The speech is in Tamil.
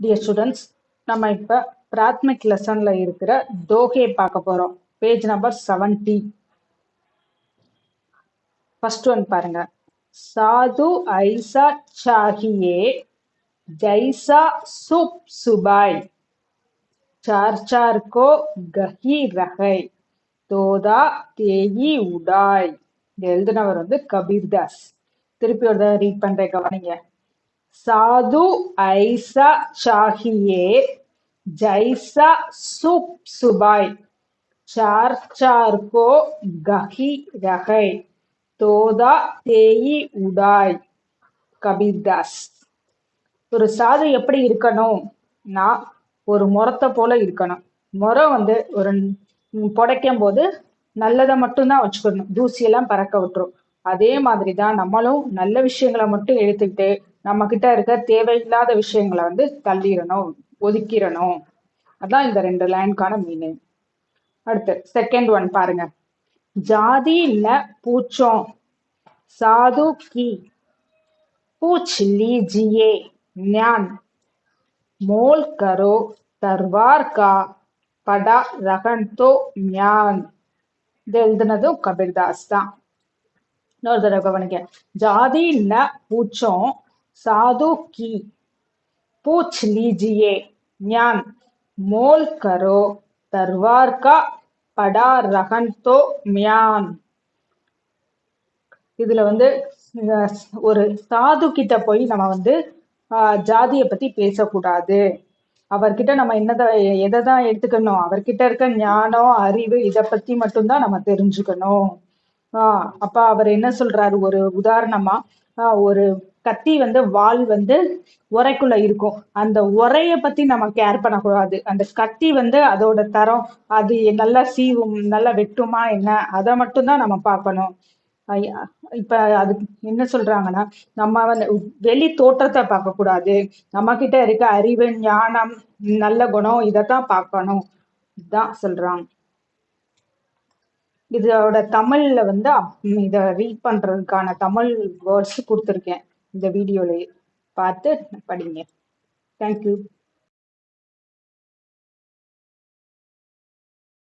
டியர் ஸ்டூடெண்ட்ஸ், நம்ம இப்போ பிராத்மிக் லெசன்ல இருக்கிற தோகே பார்க்க போறோம். Page number 70. ஃபர்ஸ்ட் ஒன் பாருங்க. சாது ஐசா சாஹியே ஜைசா சுப் சுபாய் சார் சார் கோ கஹி ரஹை தோதா தேயி உடாய். இது எழுதினவர் வந்து கபீர்தாஸ். திருப்பி ஒரு ரீட் பண்றேன், கவனிங்க. साधु ऐसा चाहिए जैसा सुप सुबाई चार चार को गही रहे तोदा தேயி உடாய். கபீர்தாஸ். ஒரு சாது எப்படி இருக்கணும்னா ஒரு முறத்தை போல இருக்கணும். முறை வந்து ஒரு புடைக்கும் போது நல்லதை மட்டும்தான் வச்சுக்கணும், தூசியெல்லாம் பறக்க விட்டுரும். அதே மாதிரிதான் நம்மளும் நல்ல விஷயங்களை மட்டும் எடுத்துக்கிட்டு நம்ம கிட்ட இருக்க தேவையில்லாத விஷயங்களை வந்து தள்ளிடணும், ஒதுக்கிடணும். அதான் இந்த 2 லைனுக்கான மீனிங். அடுத்து செகண்ட் ஒன் பாருங்க. ஜாதி ந பூச்சோம் சாது கி பூச் லீஜியே ஞான் மோல் கரோ தர்வார் கா படா ரகன் தோ ஞான். இது எழுதுனதும் கபீர்தாஸ் தான். இன்னொரு தடவை கவனிக்க. ஜாதி ந பூச்சோம் साधु की पूछ लीजिए ज्ञान मोल करो तरवार का पड़ा रहन तो म्यान. இதுல வந்து ஒரு சாது கிட்ட போய் நம்ம வந்து ஜாதியை பத்தி பேசக்கூடாது. அவர்கிட்ட நம்ம எதைதான் எடுத்துக்கணும், அவர்கிட்ட இருக்க ஞானம் அறிவு இதை பத்தி மட்டும்தான் நம்ம தெரிஞ்சுக்கணும். அப்ப அவர் என்ன சொல்றாரு, ஒரு உதாரணமா ஒரு கத்தி வந்து வால் வந்து உரைக்குள்ள இருக்கும். அந்த உரைய பத்தி நம்ம கேர் பண்ணக்கூடாது. அந்த கத்தி வந்து அதோட தரம், அது நல்லா சீவும் நல்லா வெட்டுமா என்ன, அதை மட்டும்தான் நம்ம பார்க்கணும். இப்ப அது என்ன சொல்றாங்கன்னா, நம்ம வந்து வெளி தோற்றத்தை பார்க்க கூடாது, நம்ம கிட்ட இருக்க அறிவு ஞானம் நல்ல குணம் இதைத்தான் பார்க்கணும். இதுதான் சொல்றாங்க. இதோட தமிழ்ல வந்து இதை ரீட் பண்றதுக்கான தமிழ் வேர்ட்ஸ் கொடுத்துருக்கேன் இந்த வீடியோலயே, பார்த்து படிங்க. தேங்க்யூ.